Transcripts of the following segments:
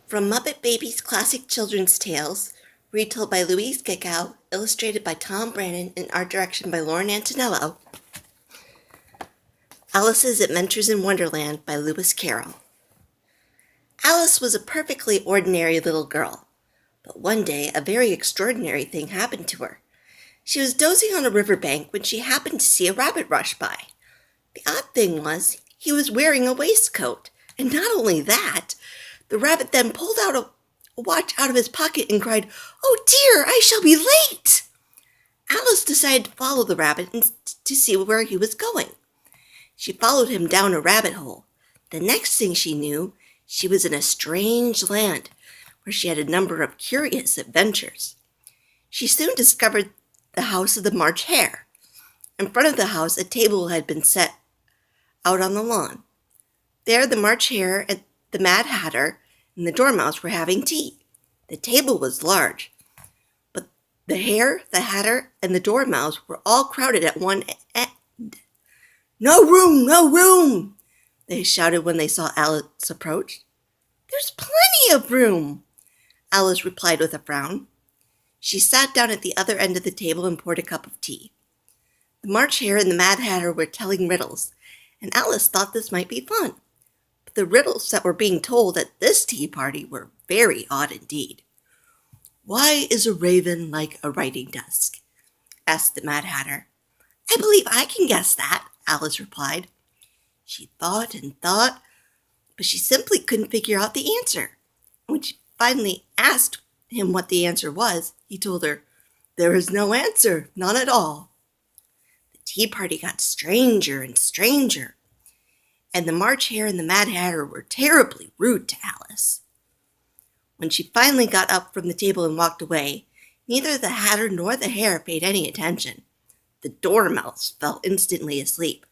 From Muppet Babies' classic children's tales, retold by Louise Gickow, illustrated by Tom Brannan, and art direction by Lauren Antonello. Alice's Adventures in Wonderland by Lewis Carroll. Alice was a perfectly ordinary little girl, but one day a very extraordinary thing happened to her. She was dozing on a riverbank when she happened to see a rabbit rush by. The odd thing was, he was wearing a waistcoat, and not only that, the rabbit then pulled out a watch out of his pocket and cried, "Oh dear, I shall be late!" Alice decided to follow the rabbit and to see where he was going. She followed him down a rabbit hole. The next thing she knew, she was in a strange land where she had a number of curious adventures. She soon discovered the house of the March Hare. In front of the house, a table had been set out on the lawn. There, the March Hare and the Mad Hatter and the Dormouse were having tea. The table was large, but the Hare, the Hatter, and the Dormouse were all crowded at one end. "No room, no room!" they shouted when they saw Alice approach. "There's plenty of room," Alice replied with a frown. She sat down at the other end of the table and poured a cup of tea. The March Hare and the Mad Hatter were telling riddles, and Alice thought this might be fun. But the riddles that were being told at this tea party were very odd indeed. "Why is a raven like a writing desk?" asked the Mad Hatter. "I believe I can guess that," Alice replied. She thought and thought, but she simply couldn't figure out the answer. When she finally asked him what the answer was, he told her, "There is no answer, none at all." The tea party got stranger and stranger, and the March Hare and the Mad Hatter were terribly rude to Alice. When she finally got up from the table and walked away, neither the Hatter nor the Hare paid any attention. The Dormouse fell instantly asleep.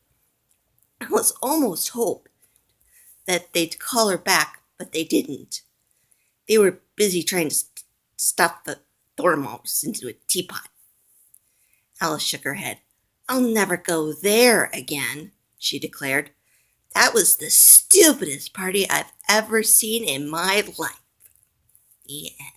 Alice almost hoped that they'd call her back, but they didn't. They were busy trying to stuff the Dormouse into a teapot. Alice shook her head. "I'll never go there again," she declared. "That was the stupidest party I've ever seen in my life." The end.